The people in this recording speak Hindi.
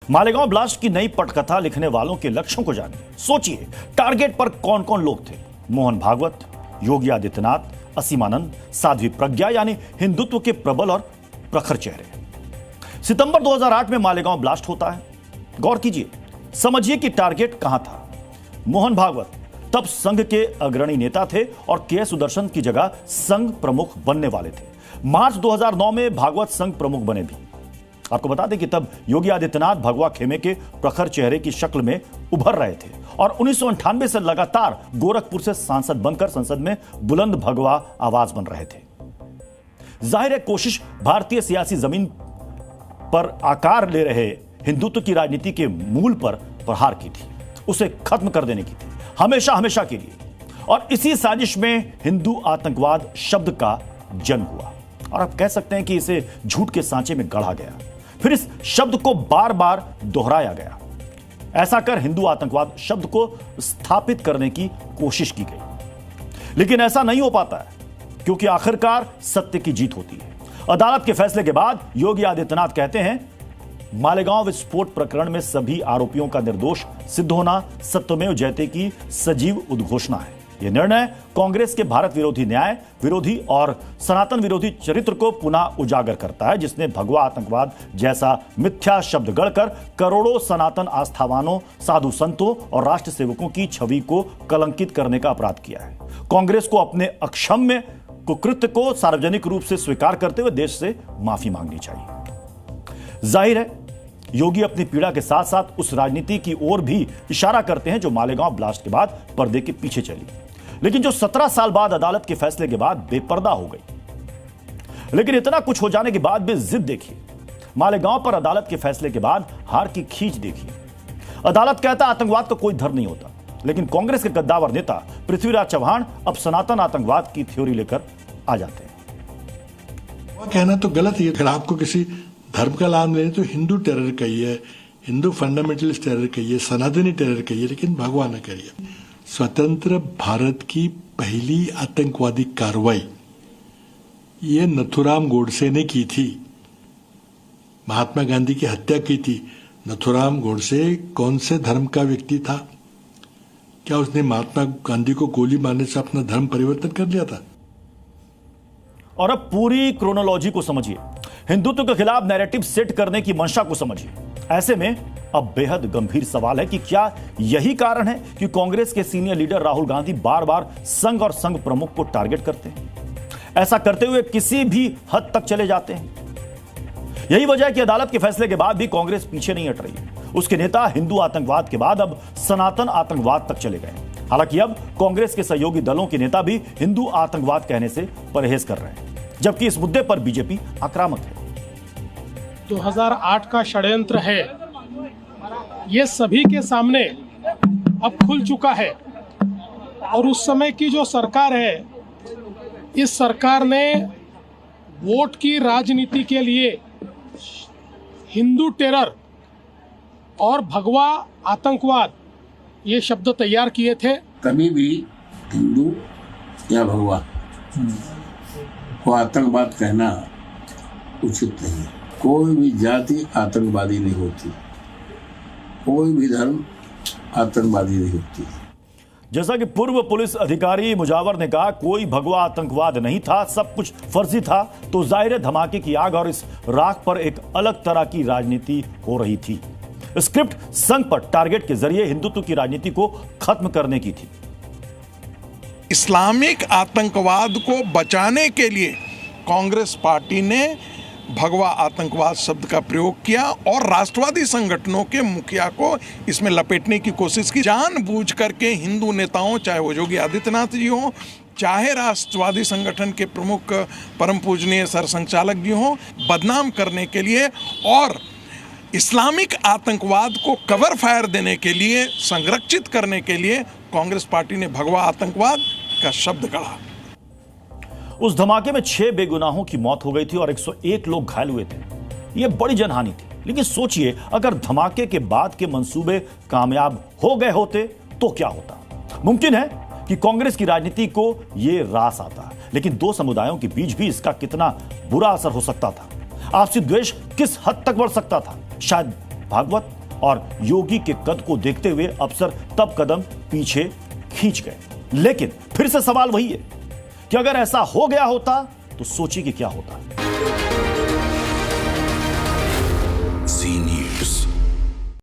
मालेगांव ब्लास्ट की नई पटकथा लिखने वालों के लक्ष्यों को जानिए। सोचिए, टारगेट पर कौन कौन लोग थे। मोहन भागवत, योगी आदित्यनाथ, असीमानंद, साध्वी प्रज्ञा यानी हिंदुत्व के प्रबल और प्रखर चेहरे। सितंबर 2008 में मालेगांव ब्लास्ट होता है। गौर कीजिए, समझिए कि टारगेट कहां था। मोहन भागवत तब संघ के अग्रणी नेता थे और के सुदर्शन की जगह संघ प्रमुख बनने वाले थे। मार्च 2009 में भागवत संघ प्रमुख बने भी। आपको बता दें कि तब योगी आदित्यनाथ भगवा खेमे के प्रखर चेहरे की शक्ल में उभर रहे थे और 1998 से लगातार गोरखपुर से सांसद बनकर संसद में बुलंद भगवा आवाज बन रहे थे। जाहिर है, कोशिश भारतीय सियासी जमीन पर आकार ले रहे हिंदुत्व की राजनीति के मूल पर प्रहार की थी, उसे खत्म कर देने की थी, हमेशा हमेशा के लिए। और इसी साजिश में हिंदू आतंकवाद शब्द का जन्म हुआ और आप कह सकते हैं कि इसे झूठ के सांचे में गढ़ा गया, फिर इस शब्द को बार बार दोहराया गया। ऐसा कर हिंदू आतंकवाद शब्द को स्थापित करने की कोशिश की गई, लेकिन ऐसा नहीं हो पाता है क्योंकि आखिरकार सत्य की जीत होती है। अदालत के फैसले के बाद योगी आदित्यनाथ कहते हैं, मालेगांव विस्फोट प्रकरण में सभी आरोपियों का निर्दोष सिद्ध होना सत्यमेव जयते की सजीव उद्घोषणा है। यह निर्णय कांग्रेस के भारत विरोधी, न्याय विरोधी और सनातन विरोधी चरित्र को पुनः उजागर करता है, जिसने भगवा आतंकवाद जैसा मिथ्या शब्द गढ़कर करोड़ों सनातन आस्थावानों, साधु संतों और राष्ट्र सेवकों की छवि को कलंकित करने का अपराध किया है। कांग्रेस को अपने अक्षम्य कुकृत्य को सार्वजनिक रूप से स्वीकार करते हुए देश से माफी मांगनी चाहिए। जाहिर है, योगी अपनी पीड़ा के साथ साथ उस राजनीति की ओर भी इशारा करते हैं जो मालेगांव ब्लास्ट के बाद पर्दे के पीछे चली, लेकिन जो 17 साल बाद अदालत के फैसले के बाद बेपर्दा हो गई। लेकिन इतना कुछ हो जाने के बाद भी जिद देखिए। मालेगांव पर अदालत के फैसले के बाद हार की खींच देखिए। अदालत कहता आतंकवाद का कोई धर्म नहीं होता, लेकिन कांग्रेस के कद्दावर नेता पृथ्वीराज चव्हाण अब सनातन आतंकवाद की थ्योरी लेकर आ जाते हैं। वह कहना तो गलत है। अगर आपको किसी धर्म का लाभ लेने तो हिंदू टेरर कहिए, हिंदू फंडामेंटलिस्ट टेरर कहिए, सनातनी टेरर कहिए, लेकिन भगवा न करिए। स्वतंत्र भारत की पहली आतंकवादी कार्रवाई ये नथुराम गोडसे ने की थी। महात्मा गांधी की हत्या की थी। नथुराम गोडसे कौन से धर्म का व्यक्ति था? क्या उसने महात्मा गांधी को गोली मारने से अपना धर्म परिवर्तन कर लिया था? और अब पूरी क्रोनोलॉजी को समझिए, हिंदुत्व के खिलाफ नैरेटिव सेट करने की मंशा को समझिए। ऐसे में अब बेहद गंभीर सवाल है कि क्या यही कारण है कि कांग्रेस के सीनियर लीडर राहुल गांधी बार बार संघ और संघ प्रमुख को टारगेट करते हैं, ऐसा करते हुए किसी भी हद तक चले जाते हैं। यही वजह है कि अदालत के फैसले के बाद भी कांग्रेस पीछे नहीं हट रही है। उसके नेता हिंदू आतंकवाद के बाद अब सनातन आतंकवाद तक चले गए। हालांकि अब कांग्रेस के सहयोगी दलों के नेता भी हिंदू आतंकवाद कहने से परहेज कर रहे हैं, जबकि इस मुद्दे पर बीजेपी आक्रामक है। 2008 का षड्यंत्र है, ये सभी के सामने अब खुल चुका है। और उस समय की जो सरकार है, इस सरकार ने वोट की राजनीति के लिए हिंदू टेरर और भगवा आतंकवाद ये शब्द तैयार किए थे। कभी भी हिंदू या भगवा को आतंकवाद कहना उचित नहीं। कोई भी जाति आतंकवादी नहीं होती, कोई भी धर्म आतंकवादी नहीं होती। जैसा कि पूर्व पुलिस अधिकारी मुजावर ने कहा, कोई भगवा आतंकवाद नहीं था, सब कुछ फर्जी था, तो जाहिर है धमाके की आग और इस राख पर एक अलग तरह की राजनीति हो रही थी। स्क्रिप्ट संघ पर टारगेट के जरिए हिंदुत्व की राजनीति को खत्म करने की थी। इस्लामिक आतंकवाद को बचाने के लिए कांग्रेस पार्टी ने भगवा आतंकवाद शब्द का प्रयोग किया और राष्ट्रवादी संगठनों के मुखिया को इसमें लपेटने की कोशिश की। जानबूझ करके हिंदू नेताओं, चाहे वो योगी आदित्यनाथ जी हों, चाहे राष्ट्रवादी संगठन के प्रमुख परम पूजनीय सरसंघचालक जी हों, बदनाम करने के लिए और इस्लामिक आतंकवाद को कवर फायर देने के लिए, संरक्षित करने के लिए कांग्रेस पार्टी ने भगवा आतंकवाद का शब्द गढ़ा। उस धमाके में 6 बेगुनाहों की मौत हो गई थी और 101 लोग घायल हुए थे। यह बड़ी जनहानि थी, लेकिन सोचिए अगर धमाके के बाद के मंसूबे कामयाब हो गए होते तो क्या होता। मुमकिन है कि कांग्रेस की राजनीति को यह रास आता, लेकिन दो समुदायों के बीच भी इसका कितना बुरा असर हो सकता था। आपसी द्वेष किस हद तक बढ़ सकता था, शायद भागवत और योगी के कद को देखते हुए अफसर तब कदम पीछे खींच गए। लेकिन फिर से सवाल वही है कि अगर ऐसा हो गया होता तो सोचिए कि क्या होता।